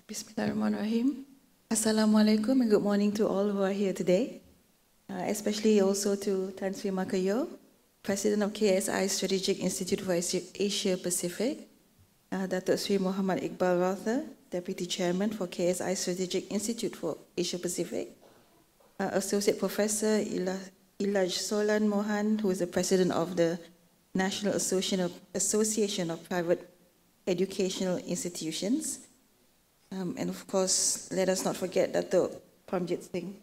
Bismillahirrahmanirrahim. Assalamualaikum and good morning to all who are here today, especially also to Tan Sri Makayo, President of KSI Strategic Institute for Asia Pacific, Datuk Sri Muhammad Iqbal Rother, Deputy Chairman for KSI Strategic Institute for Asia Pacific, Associate Professor Ilaj Solan Mohan, who is the President of the National Association of Private Educational Institutions, and of course, let us not forget Datuk Pramjit Singh,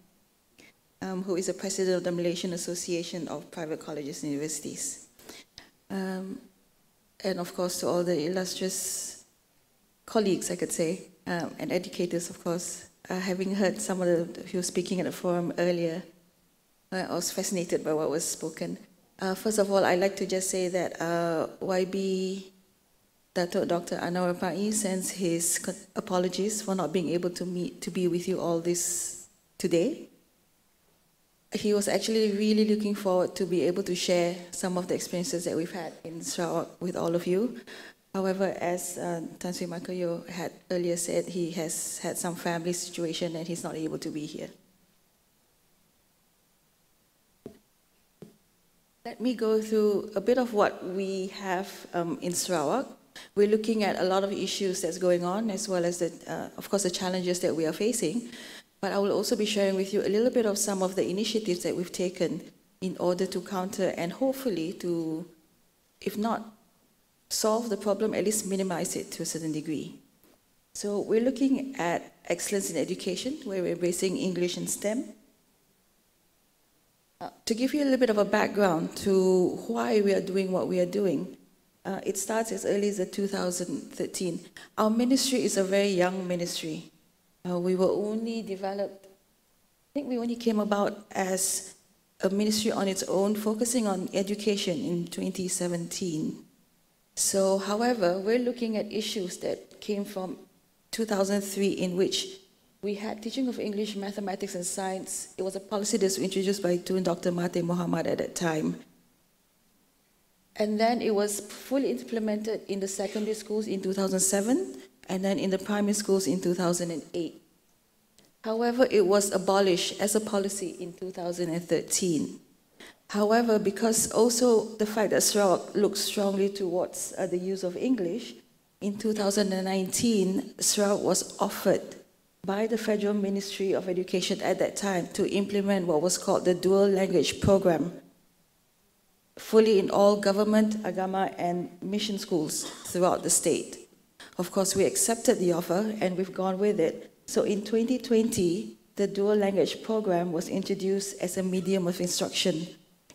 who is the President of the Malaysian Association of Private Colleges and Universities. And of course, to all the illustrious colleagues, I could say, and educators, of course. Having heard some of who were speaking at the forum earlier, I was fascinated by what was spoken. First of all, I'd like to just say that YB Datuk Dr. Anwar Pai sends his apologies for not being able to be with you all this today. He was actually really looking forward to be able to share some of the experiences that we've had in Sarawak with all of you. However, as Tan Sri Makayo had earlier said, he has had some family situation and he's not able to be here. Let me go through a bit of what we have in Sarawak. We're looking at a lot of issues that's going on, as well as, of course, the challenges that we are facing. But I will also be sharing with you a little bit of some of the initiatives that we've taken in order to counter and hopefully to, if not solve the problem, at least minimize it to a certain degree. So we're looking at excellence in education, where we're embracing English and STEM. To give you a little bit of a background to why we are doing what we are doing, it starts as early as 2013. Our ministry is a very young ministry. We were only developed, I think we only came about as a ministry on its own, focusing on education in 2017. So, however, we're looking at issues that came from 2003, in which we had teaching of English, mathematics, and science. It was a policy that was introduced by Tun Dr. Mahathir Mohamad at that time. And then it was fully implemented in the secondary schools in 2007, and then in the primary schools in 2008. However, it was abolished as a policy in 2013. However, because also the fact that Sarawak looks strongly towards the use of English, in 2019, Sarawak was offered by the Federal Ministry of Education at that time to implement what was called the dual language program, fully in all government, agama, and mission schools throughout the state. Of course, we accepted the offer and we've gone with it. So in 2020, the dual language program was introduced as a medium of instruction,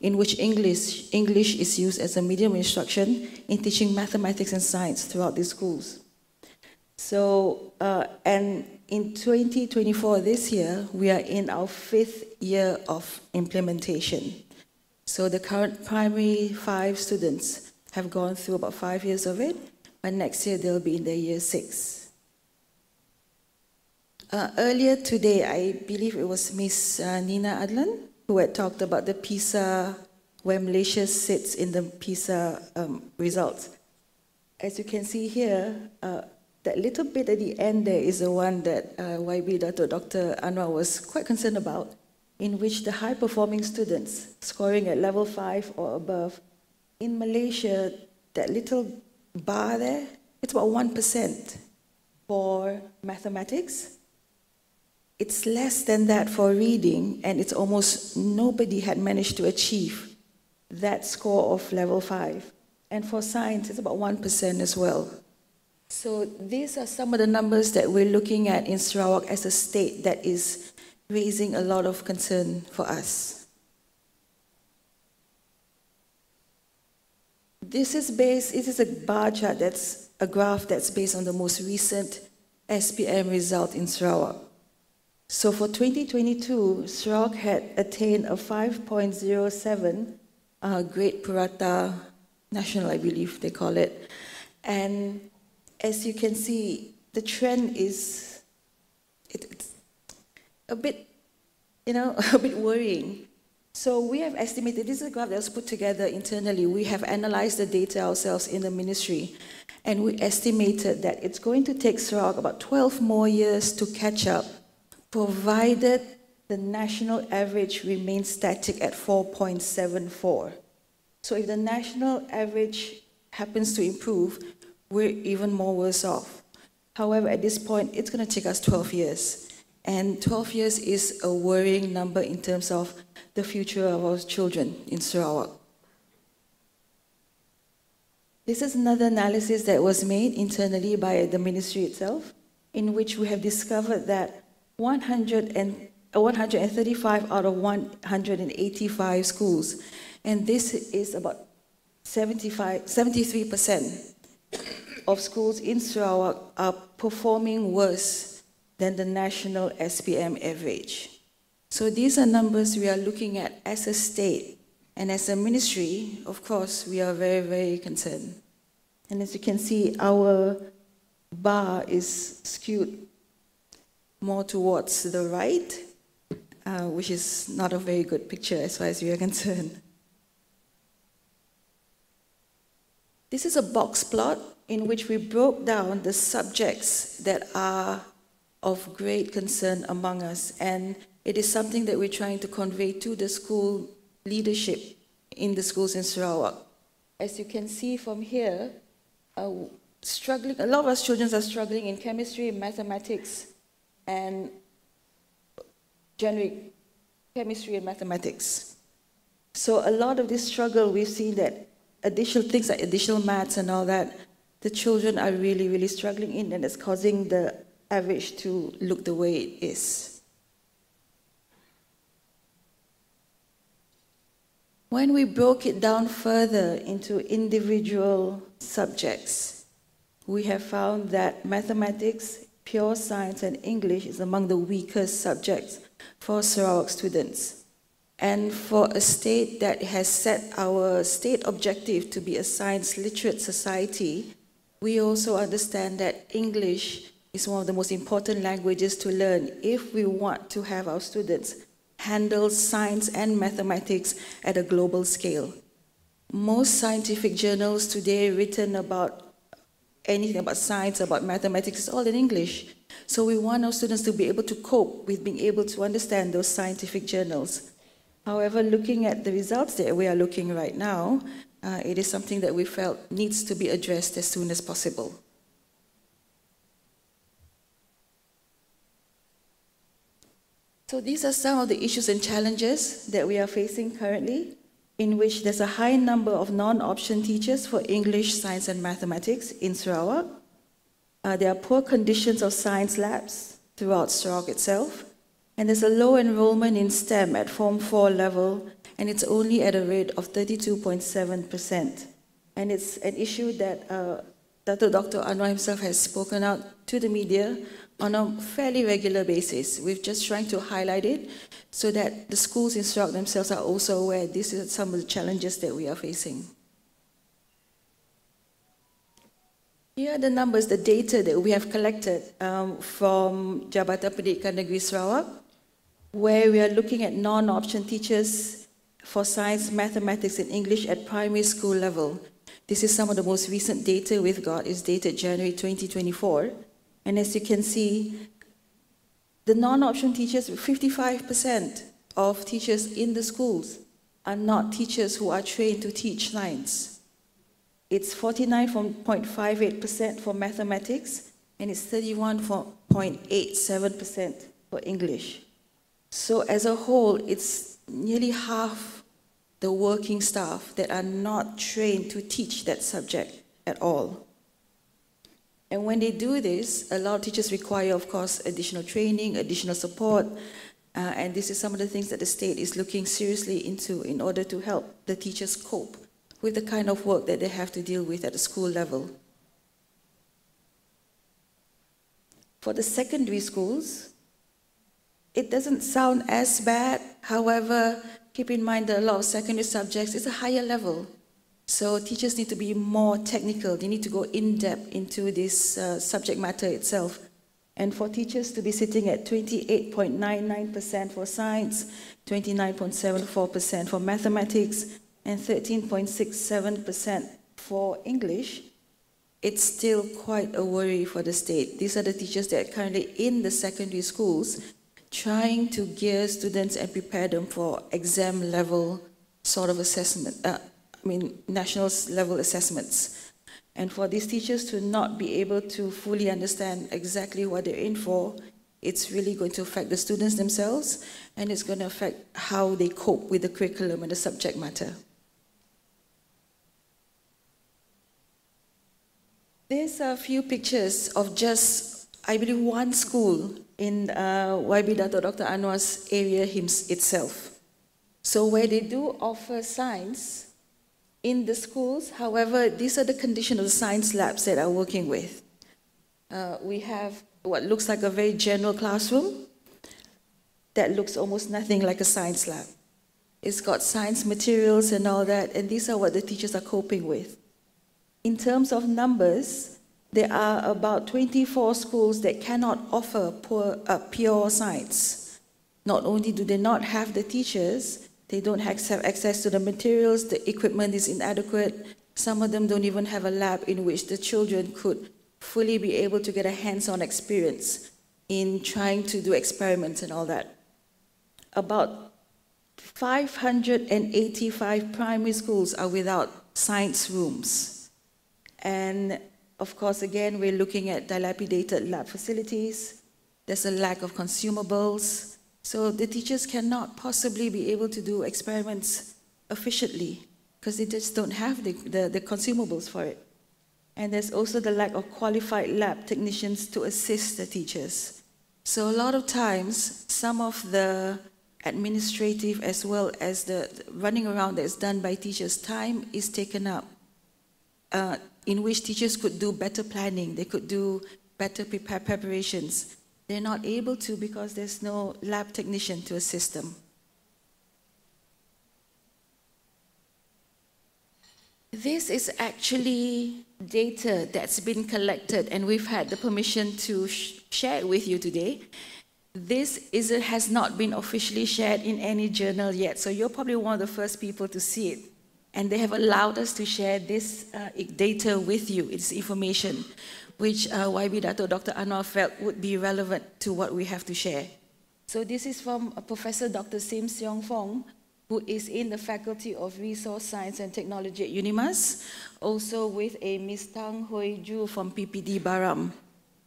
in which English is used as a medium of instruction in teaching mathematics and science throughout these schools. So, and in 2024, this year, we are in our 5th year of implementation. So the current primary 5 students have gone through about 5 years of it, but next year they'll be in their year 6. Earlier today, I believe it was Miss Nina Adlan who had talked about the PISA, where Malaysia sits in the PISA results. As you can see here, that little bit at the end there is the one that YB Dr. Anwar was quite concerned about, in which the high-performing students scoring at level 5 or above, in Malaysia, that little bar there, it's about 1% for mathematics. It's less than that for reading, and it's almost nobody had managed to achieve that score of level 5. And for science, it's about 1% as well. So these are some of the numbers that we're looking at in Sarawak as a state that is raising a lot of concern for us. This is a bar chart, that's a graph that's based on the most recent SPM result in Sarawak. So for 2022, Sarawak had attained a 5.07 Great Purata National, I believe they call it. And as you can see, the trend is it's a bit, a bit worrying. So we have estimated, this is a graph that was put together internally. We have analyzed the data ourselves in the ministry. And we estimated that it's going to take Sarawak about 12 more years to catch up, provided the national average remains static at 4.74. So if the national average happens to improve, we're even more worse off. However, at this point, it's going to take us 12 years. And 12 years is a worrying number in terms of the future of our children in Sarawak. This is another analysis that was made internally by the ministry itself, in which we have discovered that 135 out of 185 schools, and this is about 73% of schools in Sarawak are performing worse than the national SPM average. So these are numbers we are looking at as a state, and as a ministry, of course, we are very, very concerned. And as you can see, our bar is skewed more towards the right, which is not a very good picture as far as we are concerned. This is a box plot in which we broke down the subjects that are of great concern among us, and it is something that we're trying to convey to the school leadership in the schools in Sarawak. As you can see from here, a lot of us children are struggling in chemistry, mathematics, and generic chemistry and mathematics. So a lot of this struggle, we've seen that additional things like additional maths and all that, the children are really, really struggling in, and it's causing the average to look the way it is. When we broke it down further into individual subjects, we have found that mathematics, pure science, and English is among the weakest subjects for Sarawak students. And for a state that has set our state objective to be a science literate society, we also understand that English is one of the most important languages to learn if we want to have our students handle science and mathematics at a global scale. Most scientific journals today written about anything about science, about mathematics, is all in English. So we want our students to be able to cope with being able to understand those scientific journals. However, looking at the results that we are looking right now, it is something that we felt needs to be addressed as soon as possible. So these are some of the issues and challenges that we are facing currently, in which there's a high number of non-option teachers for English, science, and mathematics in Sarawak. There are poor conditions of science labs throughout Sarawak itself, and there's a low enrollment in STEM at Form 4 level, and it's only at a rate of 32.7%. And it's an issue that Dr. Anwar himself has spoken out to the media on a fairly regular basis. We're just trying to highlight it so that the schools in Sarawak themselves are also aware this is some of the challenges that we are facing. Here are the numbers, the data that we have collected from Jabatan Pendidikan Negeri Sarawak, where we are looking at non-option teachers for science, mathematics, and English at primary school level. This is some of the most recent data we've got. It's dated January 2024. And as you can see, the non-option teachers, 55% of teachers in the schools are not teachers who are trained to teach science. It's 49.58% for mathematics, and it's 31.87% for English. So as a whole, it's nearly half the working staff that are not trained to teach that subject at all. And when they do this, a lot of teachers require, of course, additional training, additional support, and this is some of the things that the state is looking seriously into in order to help the teachers cope with the kind of work that they have to deal with at the school level. For the secondary schools, it doesn't sound as bad. However, keep in mind that a lot of secondary subjects is a higher level. So teachers need to be more technical. They need to go in-depth into this subject matter itself. And for teachers to be sitting at 28.99% for science, 29.74% for mathematics, and 13.67% for English, it's still quite a worry for the state. These are the teachers that are currently in the secondary schools trying to gear students and prepare them for exam level sort of assessment, national level assessments. And for these teachers to not be able to fully understand exactly what they're in for, it's really going to affect the students themselves, and it's going to affect how they cope with the curriculum and the subject matter. There's a few pictures of just, I believe, one school in YB Dr. Anwar's area itself. So where they do offer science in the schools, however, these are the conditions of the science labs that I'm working with. We have what looks like a very general classroom that looks almost nothing like a science lab. It's got science materials and all that, and these are what the teachers are coping with. In terms of numbers, there are about 24 schools that cannot offer pure science. Not only do they not have the teachers, they don't have access to the materials, the equipment is inadequate. Some of them don't even have a lab in which the children could fully be able to get a hands-on experience in trying to do experiments and all that. About 585 primary schools are without science rooms. And of course, again, we're looking at dilapidated lab facilities. There's a lack of consumables. So the teachers cannot possibly be able to do experiments efficiently because they just don't have the consumables for it. And there's also the lack of qualified lab technicians to assist the teachers. So a lot of times, some of the administrative as well as the running around that is done by teachers, time is taken up. In which teachers could do better planning, they could do better preparations. They're not able to because there's no lab technician to assist them. This is actually data that's been collected, and we've had the permission to share it with you today. This has not been officially shared in any journal yet, so you're probably one of the first people to see it. And they have allowed us to share this data with you. It's information which YB Dr. Anwar felt would be relevant to what we have to share. So this is from Professor Dr. Sim Seong Fong, who is in the Faculty of Resource Science and Technology at UNIMAS, also with a Ms. Tang Hoi Ju from PPD Baram.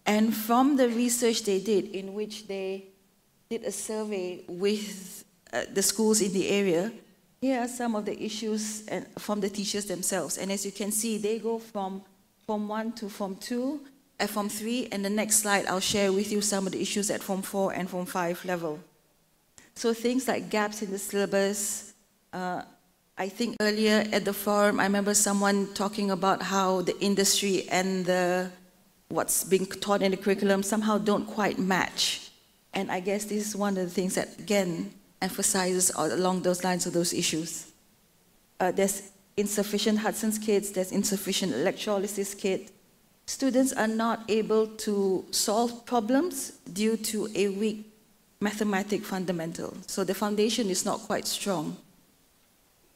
And from the research they did, in which they did a survey with the schools in the area, here are some of the issues from the teachers themselves. And as you can see, they go from Form 1 to Form 2, Form 3, and the next slide I'll share with you some of the issues at Form 4 and Form 5 level. So things like gaps in the syllabus. I think earlier at the forum, I remember someone talking about how the industry and what's being taught in the curriculum somehow don't quite match. And I guess this is one of the things that, again, emphasizes along those lines of those issues. There's insufficient Hudson's kits, there's insufficient electrolysis kit. Students are not able to solve problems due to a weak mathematic fundamental. So the foundation is not quite strong.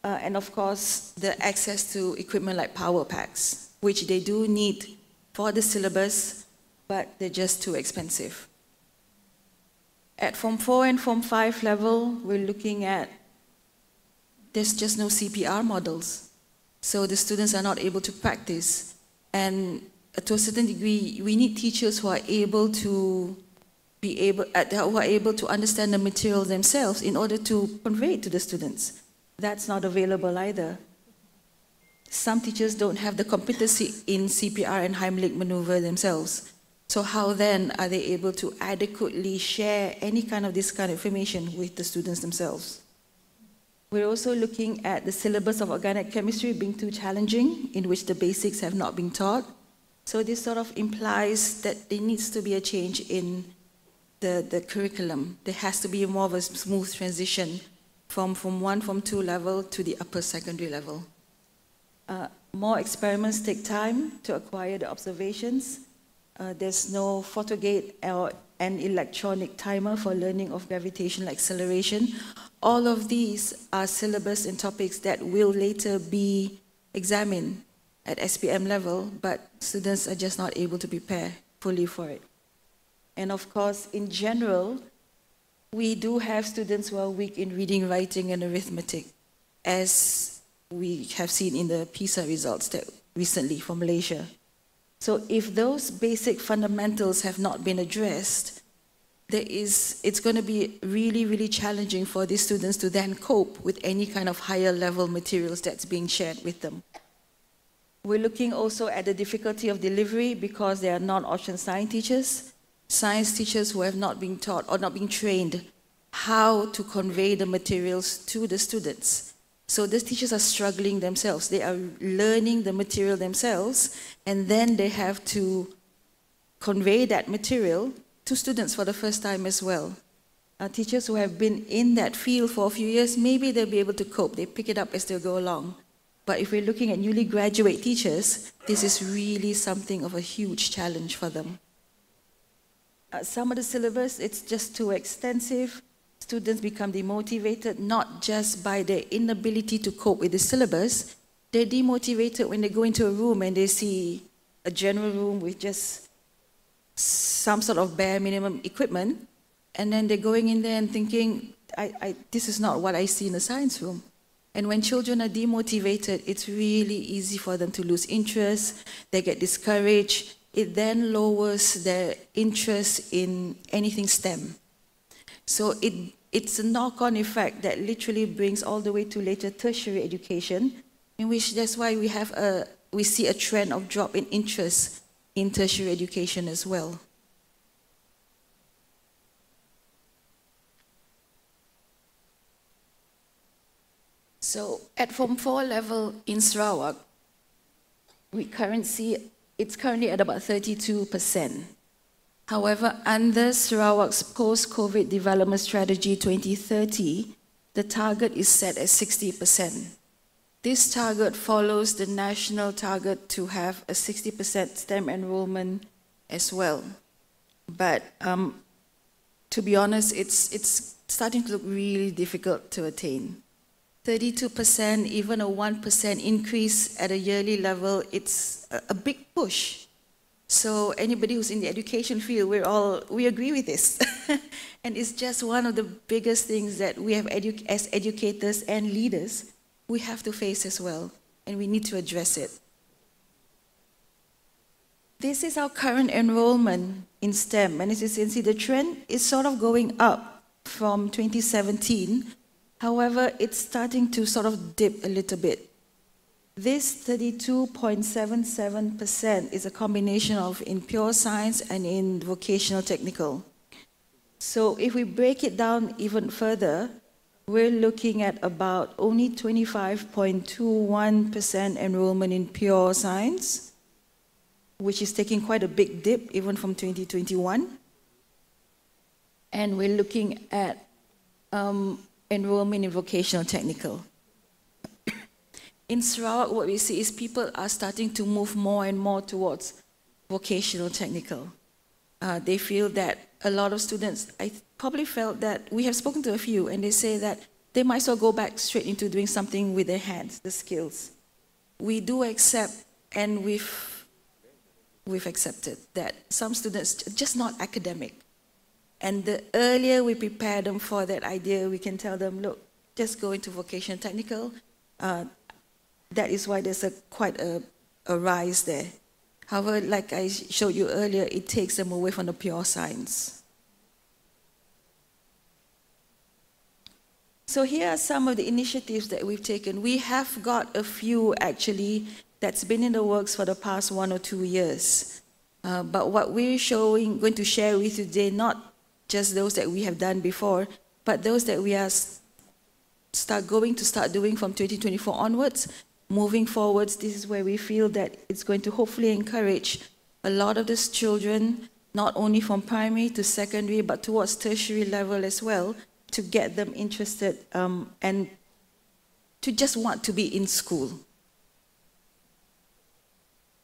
And of course, the access to equipment like power packs, which they do need for the syllabus, but they're just too expensive. At Form 4 and Form 5 level, we're looking at, there's just no CPR models. So the students are not able to practice. And to a certain degree, we need teachers who are able to understand the material themselves in order to convey it to the students. That's not available either. Some teachers don't have the competency in CPR and Heimlich maneuver themselves. So how then are they able to adequately share any kind of this kind of information with the students themselves? We're also looking at the syllabus of organic chemistry being too challenging, in which the basics have not been taught. So this sort of implies that there needs to be a change in the curriculum. There has to be more of a smooth transition from Form 1, Form 2 level to the upper secondary level. More experiments take time to acquire the observations. There's no photogate or an electronic timer for learning of gravitational acceleration. All of these are syllabus and topics that will later be examined at SPM level, but students are just not able to prepare fully for it. And of course, in general, we do have students who are weak in reading, writing, and arithmetic, as we have seen in the PISA results that recently from Malaysia. So if those basic fundamentals have not been addressed, it's going to be really, really challenging for these students to then cope with any kind of higher level materials that's being shared with them. We're looking also at the difficulty of delivery because there are non-option science teachers who have not been taught or not been trained how to convey the materials to the students. So these teachers are struggling themselves. They are learning the material themselves, and then they have to convey that material to students for the first time as well. Teachers who have been in that field for a few years, maybe they'll be able to cope. They pick it up as they go along. But if we're looking at newly graduate teachers, this is really something of a huge challenge for them. Some of the syllabus, it's just too extensive. Students become demotivated, not just by their inability to cope with the syllabus. They're demotivated when they go into a room and they see a general room with just some sort of bare minimum equipment, and then they're going in there and thinking, this is not what I see in a science room. And when children are demotivated, it's really easy for them to lose interest, they get discouraged. It then lowers their interest in anything STEM. So it's a knock-on effect that literally brings all the way to later tertiary education, in which that's why we see a trend of drop in interest in tertiary education as well. So at Form 4 level in Sarawak, it's currently at about 32%. However, under Sarawak's post-COVID development strategy 2030, the target is set at 60%. This target follows the national target to have a 60% STEM enrollment as well. But to be honest, it's starting to look really difficult to attain. 32%, even a 1% increase at a yearly level, it's a big push. So anybody who's in the education field, we agree with this. And it's just one of the biggest things that we have as educators and leaders, we have to face as well, and we need to address it. This is our current enrollment in STEM, and as you can see, the trend is sort of going up from 2017. However, it's starting to sort of dip a little bit. This 32.77% is a combination of in pure science and in vocational technical. So if we break it down even further, we're looking at about only 25.21% enrollment in pure science, which is taking quite a big dip even from 2021. And we're looking at enrollment in vocational technical. In Sarawak, what we see is people are starting to move more and more towards vocational technical. They feel that a lot of students, I probably felt that, we have spoken to a few, and they say that they might as well go back straight into doing something with their hands, the skills. We do accept, and we've accepted that some students are just not academic. And the earlier we prepare them for that idea, we can tell them, look, just go into vocational technical. That is why there's quite a rise there. However, like I showed you earlier, it takes them away from the pure science. So here are some of the initiatives that we've taken. We have got a few, actually, that's been in the works for the past 1 or 2 years. But what we're going to share with you today, not just those that we have done before, but those that we are going to start doing from 2024 onwards. Moving forwards, this is where we feel that it's going to hopefully encourage a lot of these children, not only from primary to secondary, but towards tertiary level as well, to get them interested and to just want to be in school.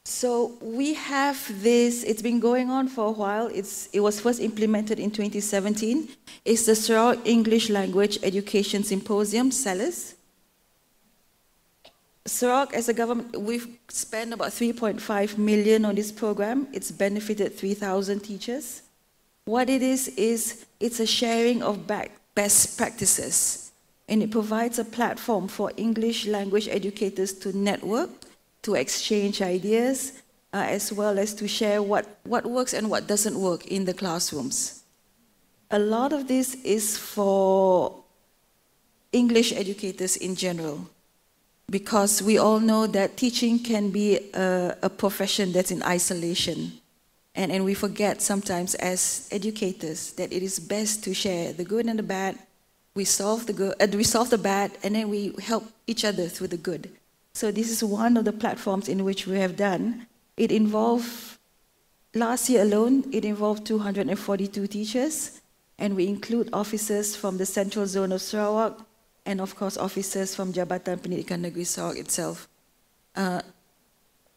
So we have this, it's been going on for a while. It was first implemented in 2017. It's the Sarawak English Language Education Symposium, SELIS. Sarawak, as a government, we've spent about 3.5 million on this program. It's benefited 3,000 teachers. What it is it's a sharing of best practices, and it provides a platform for English language educators to network, to exchange ideas, as well as to share what works and what doesn't work in the classrooms. A lot of this is for English educators in general, because we all know that teaching can be a profession that's in isolation. And we forget sometimes as educators that it is best to share the good and the bad. We solve the bad, and then we help each other through the good. So this is one of the platforms in which we have done. It involved, last year alone, it involved 242 teachers, and we include officers from the Central Zone of Sarawak, and of course officers from Jabatan Pendidikan Negeri Sarawak itself.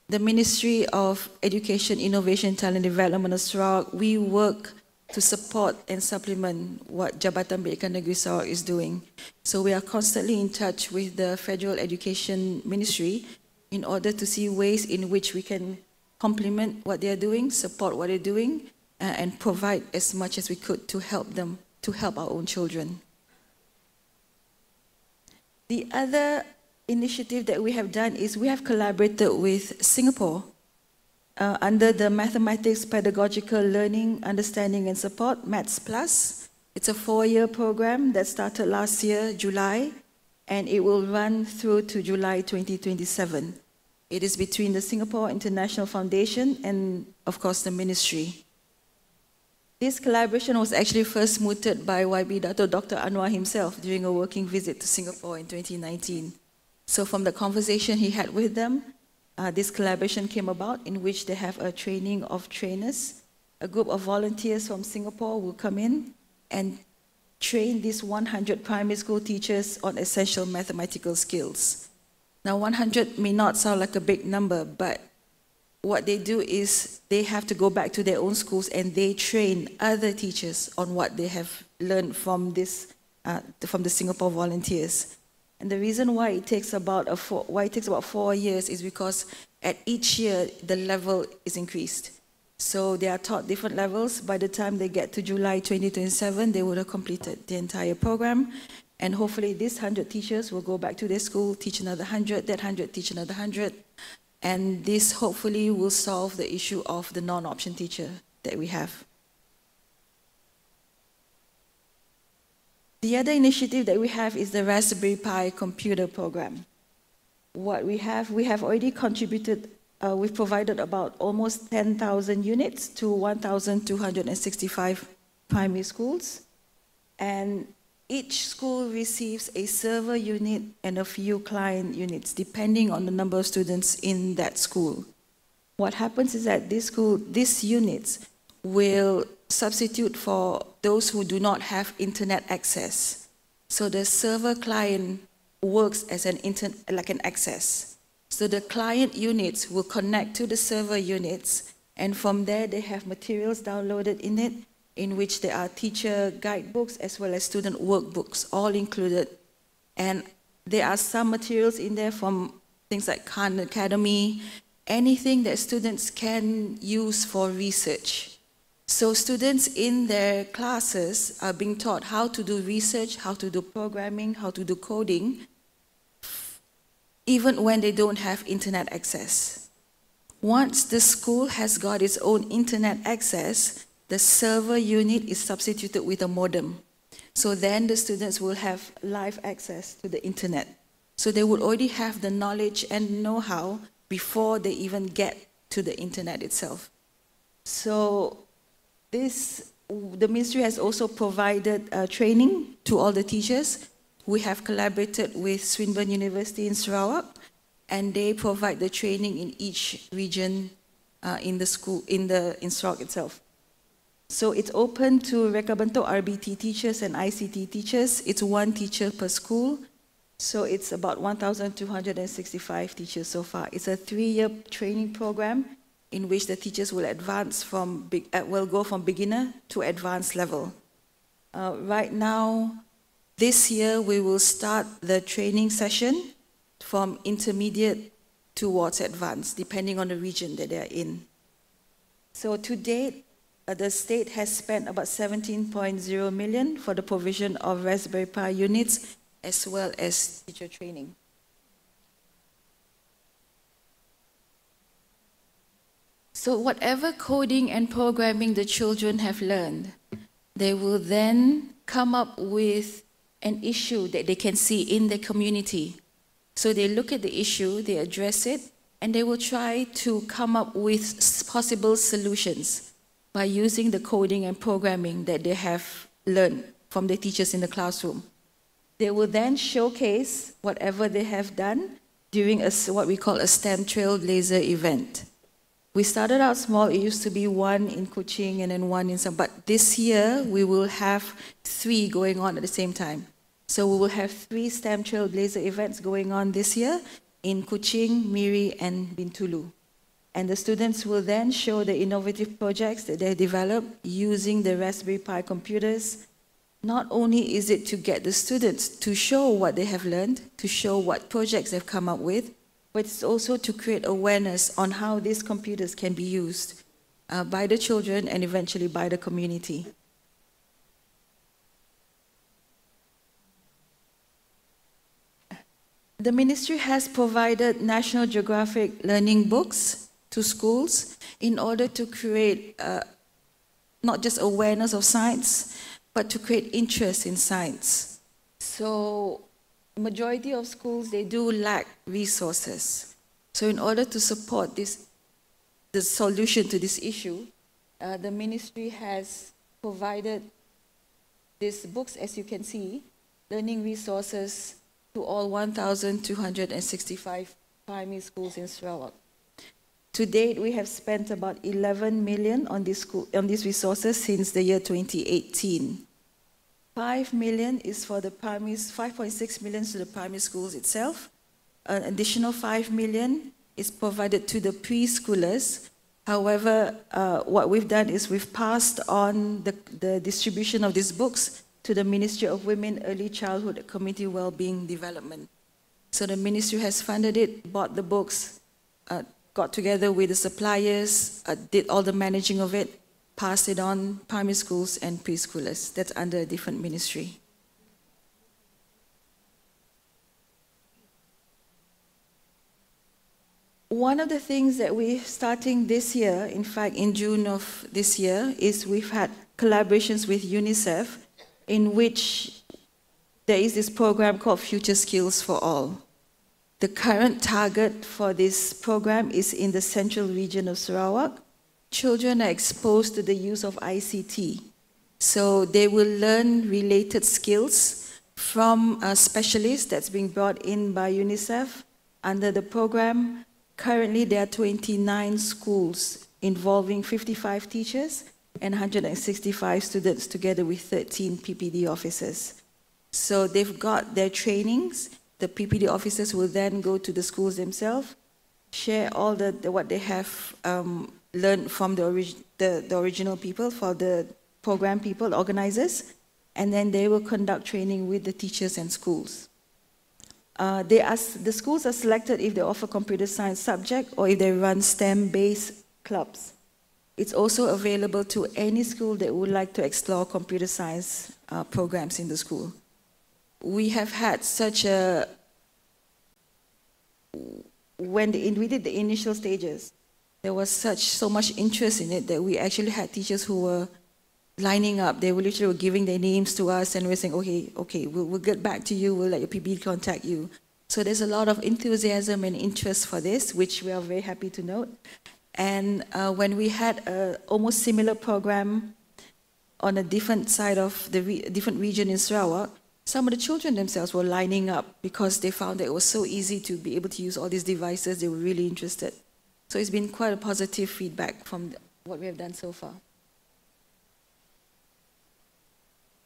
The Ministry of Education, Innovation, Talent Development of Sarawak, we work to support and supplement what Jabatan Pendidikan Negeri Sarawak is doing. So we are constantly in touch with the Federal Education Ministry in order to see ways in which we can complement what they are doing, support what they're doing, and provide as much as we could to help them, to help our own children. The other initiative that we have done is we have collaborated with Singapore under the Mathematics Pedagogical Learning, Understanding and Support, Maths Plus. It's a 4-year program that started last year, July, and it will run through to July 2027. It is between the Singapore International Foundation and, of course, the ministry. This collaboration was actually first mooted by YB Dr. Anwar himself during a working visit to Singapore in 2019. So from the conversation he had with them, this collaboration came about, in which they have a training of trainers. A group of volunteers from Singapore will come in and train these 100 primary school teachers on essential mathematical skills. Now 100 may not sound like a big number, but what they do is they have to go back to their own schools and they train other teachers on what they have learned from the Singapore volunteers. And the reason why it takes about 4 years is because at each year the level is increased. So they are taught different levels. By the time they get to July 2027, they would have completed the entire program. And hopefully these 100 teachers will go back to their school, teach another 100, that 100 teach another 100. And this hopefully will solve the issue of the non-option teacher that we have. The other initiative that we have is the Raspberry Pi computer program. What we have already contributed, we've provided about almost 10,000 units to 1,265 primary schools. And each school receives a server unit and a few client units, depending on the number of students in that school. What happens is that these units will substitute for those who do not have internet access. So the server client works as like an access. So the client units will connect to the server units, and from there they have materials downloaded in it, in which there are teacher guidebooks as well as student workbooks, all included. And there are some materials in there from things like Khan Academy, anything that students can use for research. So students in their classes are being taught how to do research, how to do programming, how to do coding, even when they don't have internet access. Once the school has got its own internet access, the server unit is substituted with a modem. So then the students will have live access to the internet. So they will already have the knowledge and know-how before they even get to the internet itself. So the ministry has also provided training to all the teachers. We have collaborated with Swinburne University in Sarawak, and they provide the training in each region in Sarawak itself. So it's open to Rekabentuk RBT teachers and ICT teachers. It's 1 teacher per school. So it's about 1,265 teachers so far. It's a 3-year training program in which the teachers will go from beginner to advanced level. Right now, this year, we will start the training session from intermediate towards advanced, depending on the region that they're in. So to date, the state has spent about 17.0 million for the provision of Raspberry Pi units as well as teacher training. So whatever coding and programming the children have learned, they will then come up with an issue that they can see in the community. So they look at the issue, they address it, and they will try to come up with possible solutions by using the coding and programming that they have learned from the teachers in the classroom. They will then showcase whatever they have done during what we call a STEM Trailblazer event. We started out small. It used to be one in Kuching and then one in some, but this year we will have 3 going on at the same time. So we will have 3 STEM Trailblazer events going on this year in Kuching, Miri, and Bintulu. And the students will then show the innovative projects that they developed using the Raspberry Pi computers. Not only is it to get the students to show what they have learned, to show what projects they've come up with, but it's also to create awareness on how these computers can be used by the children and eventually by the community. The ministry has provided National Geographic learning books to schools in order to create not just awareness of science, but to create interest in science. So majority of schools, they do lack resources. So in order to support this, the solution to this issue, the ministry has provided these books, as you can see, learning resources to all 1,265 primary schools in Sarawak. To date, we have spent about 11 million on these resources since the year 2018. 5 million is for the primaries, 5.6 million to the primary schools itself. An additional 5 million is provided to the preschoolers. However, what we've done is we've passed on the distribution of these books to the Ministry of Women, Early Childhood and Community Wellbeing Development. So the ministry has funded it, bought the books, got together with the suppliers, did all the managing of it, passed it on primary schools and preschoolers. That's under a different ministry. One of the things that we're starting this year, in fact in June of this year, is we've had collaborations with UNICEF in which there is this program called Future Skills for All. The current target for this program is in the central region of Sarawak. Children are exposed to the use of ICT. So they will learn related skills from a specialist that's being brought in by UNICEF under the program. Currently, there are 29 schools involving 55 teachers and 165 students together with 13 PPD officers. So they've got their trainings. The PPD officers will then go to the schools themselves, share all what they have learned from the original people, for the program people, organizers, and then they will conduct training with the teachers and schools. The schools are selected if they offer computer science subject or if they run STEM-based clubs. It's also available to any school that would like to explore computer science programs in the school. We have had such a, when we did the initial stages, there was so much interest in it that we actually had teachers who were lining up. They were literally giving their names to us and we're saying, okay, we'll get back to you, we'll let your PB contact you. So there's a lot of enthusiasm and interest for this, which we are very happy to note. And when we had an almost similar program on a different side of the different region in Sarawak, some of the children themselves were lining up because they found that it was so easy to be able to use all these devices. They were really interested. So it's been quite a positive feedback from what we have done so far.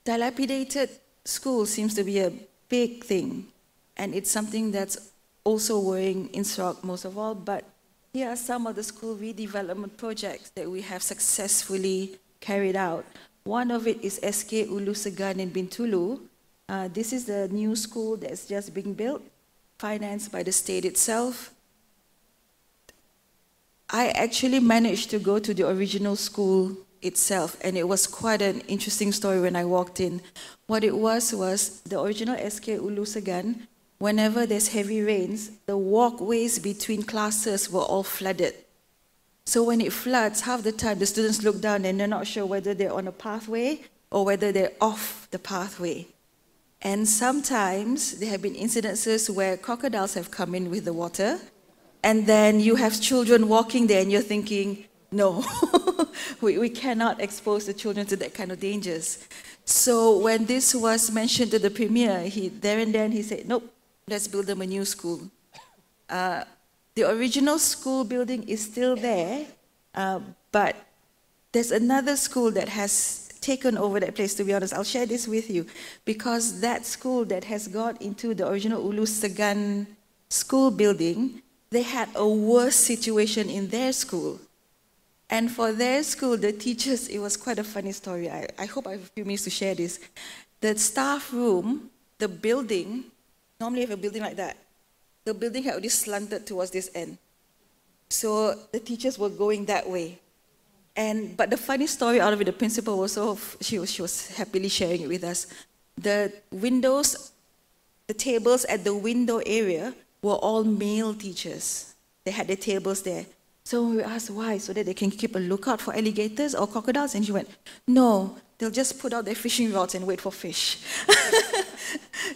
Dilapidated schools seems to be a big thing, and it's something that's also worrying in Sarawak most of all, but here are some of the school redevelopment projects that we have successfully carried out. One of it is SK Ulu Segan in Bintulu. This is the new school that's just being built. financed by the state itself. I actually managed to go to the original school itself, and it was quite an interesting story when I walked in. What it was the original SK Ulu Segan. Whenever there's heavy rains, the walkways between classes were all flooded. So when it floods, half the time the students look down and they're not sure whether they're on a pathway or whether they're off the pathway. And sometimes there have been incidences where crocodiles have come in with the water, and then you have children walking there and you're thinking, no, we cannot expose the children to that kind of dangers. So when this was mentioned to the Premier, there and then he said, nope, let's build them a new school. The original school building is still there, but there's another school that has taken over that place, to be honest. I'll share this with you, because that school that has got into the original Ulu Segan school building, they had a worse situation in their school. And for their school, the teachers, it was quite a funny story. I hope I have a few minutes to share this. The staff room, the building, normally you have a building like that. The building had already slanted towards this end. So the teachers were going that way. But the funny story out of it, the principal also, she was happily sharing it with us. The windows, the tables at the window area were all male teachers. They had their tables there. So we asked why, so that they can keep a lookout for alligators or crocodiles, and she went, no, they'll just put out their fishing rods and wait for fish.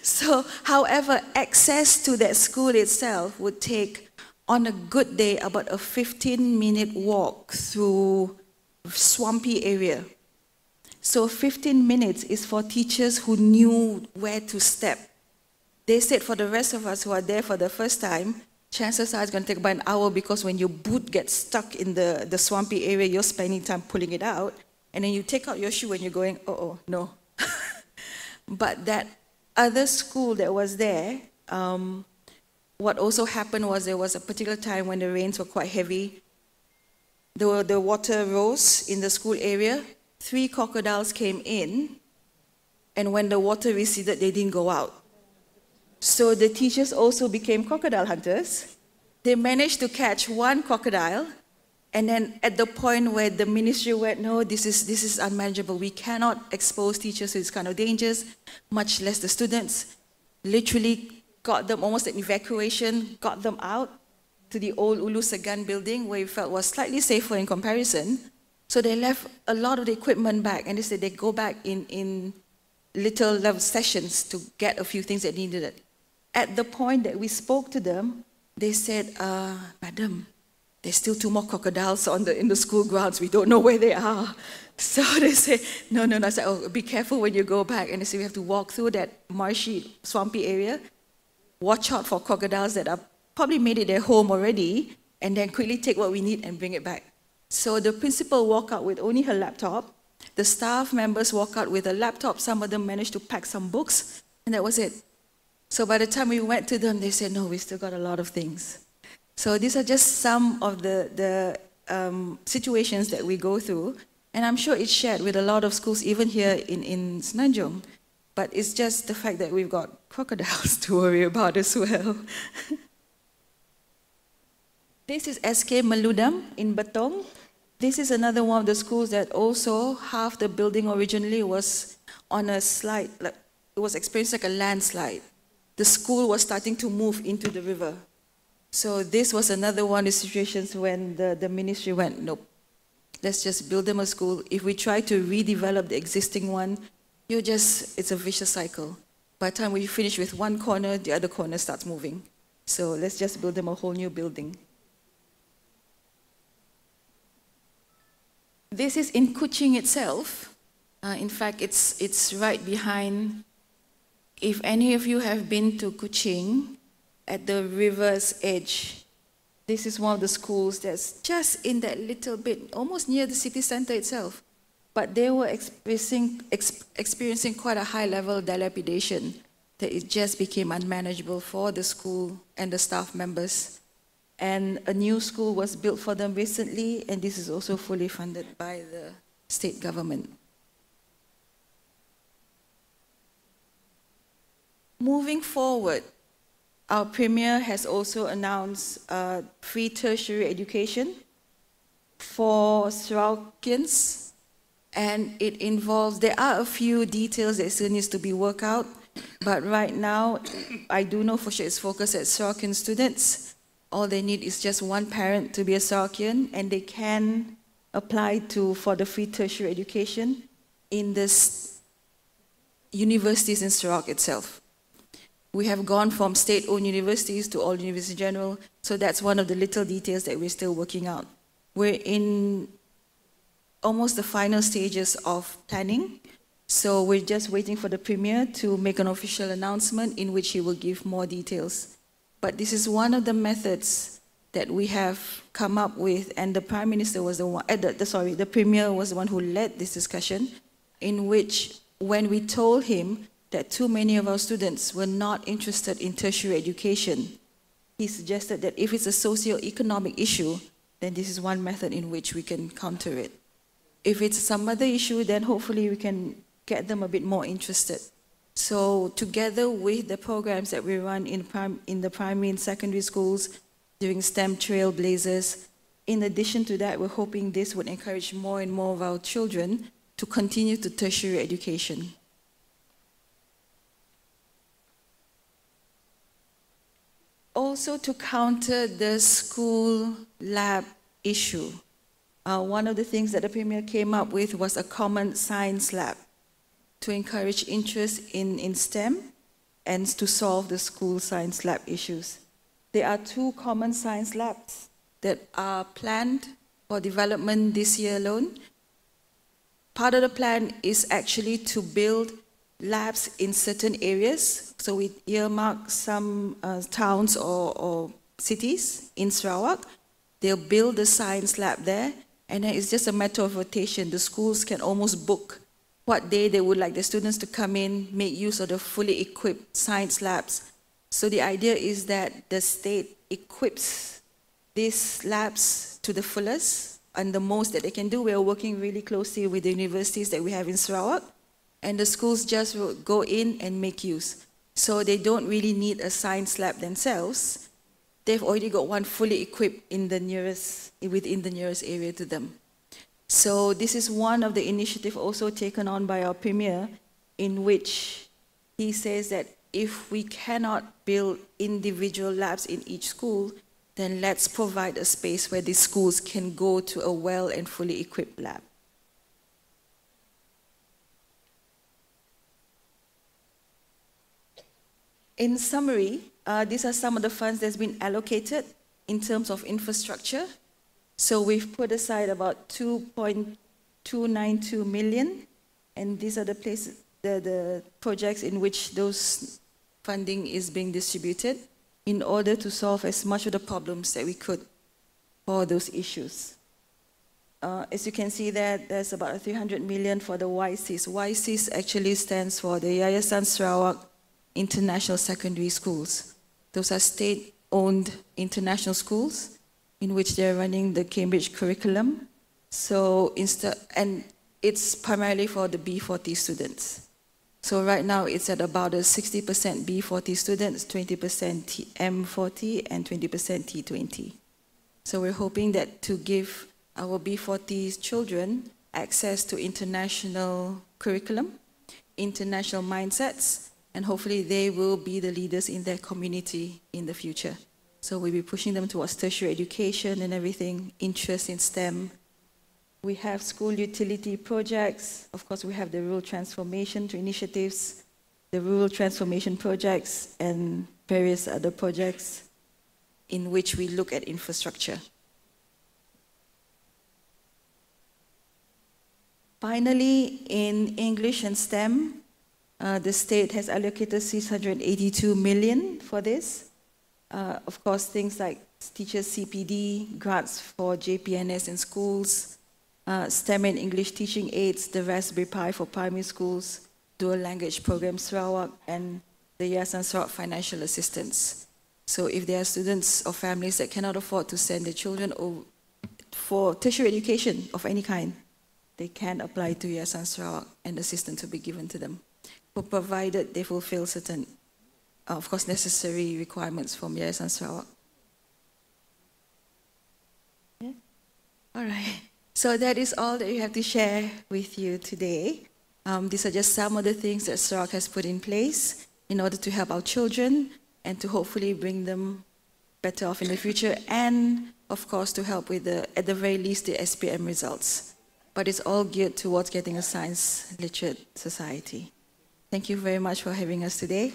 So, however, access to that school itself would take, on a good day, about a 15-minute walk through swampy area. So 15 minutes is for teachers who knew where to step. They said for the rest of us who are there for the first time, chances are it's going to take about an hour, because when your boot gets stuck in the swampy area, you're spending time pulling it out, and then you take out your shoe and you're going, oh, no. But that other school that was there, what also happened was there was a particular time when the rains were quite heavy. The water rose in the school area. 3 crocodiles came in, and when the water receded, they didn't go out. So the teachers also became crocodile hunters. They managed to catch 1 crocodile, and then at the point where the ministry went, no, this is unmanageable. We cannot expose teachers to this kind of dangers, much less the students. Literally got them, almost an evacuation, got them out to the old Ulu Segan building, where we felt was slightly safer in comparison. So they left a lot of the equipment back, and they said they go back in little level sessions to get a few things that needed. At the point that we spoke to them, they said, Madam, there's still 2 more crocodiles in the school grounds. We don't know where they are. So they say, no. I said, oh, be careful when you go back. And they say, we have to walk through that marshy, swampy area. Watch out for crocodiles that are probably made it their home already, and then quickly take what we need and bring it back. So the principal walked out with only her laptop. The staff members walked out with a laptop. Some of them managed to pack some books, and that was it. So by the time we went to them, they said, no, we still got a lot of things. So these are just some of the situations that we go through, and I'm sure it's shared with a lot of schools, even here in Semenanjung. But it's just the fact that we've got crocodiles to worry about as well. This is SK Meludam in Betong. This is another one of the schools that also, half the building originally was on a slide, like it was experiencing like a landslide. The school was starting to move into the river. So this was another one of the situations when the ministry went, nope, let's just build them a school. If we try to redevelop the existing one, it's a vicious cycle. By the time we finish with one corner, the other corner starts moving. So let's just build them a whole new building. This is in Kuching itself. In fact, it's right behind. If any of you have been to Kuching, at the river's edge, this is one of the schools that's just in that little bit, almost near the city center itself. But they were experiencing quite a high level of dilapidation, that it just became unmanageable for the school and the staff members. And a new school was built for them recently, and this is also fully funded by the state government. Moving forward, Our Premier has also announced free tertiary education for Sarawakians, and it involves, there are a few details that still needs to be worked out, but right now, I do know for sure it's focused at Sarawakian students. All they need is just one parent to be a Sarawakian, and they can apply for the free tertiary education in this universities in Sarawak itself. We have gone from state-owned universities to all universities in general, so that's one of the little details that we're still working out. We're in almost the final stages of planning, so we're just waiting for the Premier to make an official announcement in which he will give more details. But this is one of the methods that we have come up with, and the Prime Minister was the one, the Premier was the one who led this discussion, in which when we told him that too many of our students were not interested in tertiary education, he suggested that if it's a socio-economic issue, then this is one method in which we can counter it. If it's some other issue, then hopefully we can get them a bit more interested. So together with the programs that we run in the primary and secondary schools, during STEM Trailblazers, in addition to that, we're hoping this would encourage more and more of our children to continue to tertiary education. Also, to counter the school lab issue, one of the things that the Premier came up with was a common science lab to encourage interest in STEM and to solve the school science lab issues. There are 2 common science labs that are planned for development this year alone. Part of the plan is actually to build labs in certain areas. So we earmark some towns or cities in Sarawak. They'll build a science lab there, and then it's just a matter of rotation. The schools can almost book what day they would like the students to come in, make use of the fully equipped science labs. So the idea is that the state equips these labs to the fullest and the most that they can do. We are working really closely with the universities that we have in Sarawak, and the schools just will go in and make use. So they don't really need a science lab themselves. They've already got one fully equipped within the nearest area to them. So this is one of the initiatives also taken on by our Premier, in which he says that if we cannot build individual labs in each school, then let's provide a space where these schools can go to a well and fully equipped lab. In summary, these are some of the funds that's been allocated in terms of infrastructure. So we've put aside about 2.292 million, and these are the places, the projects in which those funding is being distributed in order to solve as much of the problems that we could for those issues. As you can see there, there's about 300 million for the YCs. YCs actually stands for the Yayasan Sarawak International Secondary Schools. Those are state-owned international schools in which they're running the Cambridge curriculum. So and it's primarily for the B40 students. So right now it's at about a 60% B40 students, 20% M40, and 20% T20. So we're hoping that to give our B40 children access to international curriculum, international mindsets, and hopefully they will be the leaders in their community in the future. So we'll be pushing them towards tertiary education and everything, interest in STEM. We have school utility projects. Of course, we have the rural transformation initiatives, the rural transformation projects, and various other projects in which we look at infrastructure. Finally, in English and STEM, the state has allocated 682 million for this. Of course, things like teachers CPD, grants for JPNS in schools, STEM and English teaching aids, the Raspberry Pi for primary schools, dual language program Sarawak, and the Yayasan Sarawak financial assistance. So if there are students or families that cannot afford to send their children for tertiary education of any kind, they can apply to Yayasan Sarawak and assistance will be given to them, provided they fulfill certain of course, necessary requirements from Yayasan Sarawak. Yeah? All right. So that is all that we have to share with you today. These are just some of the things that Sarawak has put in place in order to help our children and to hopefully bring them better off in the future, and of course to help with at the very least the SPM results. But it's all geared towards getting a science literate society. Thank you very much for having us today.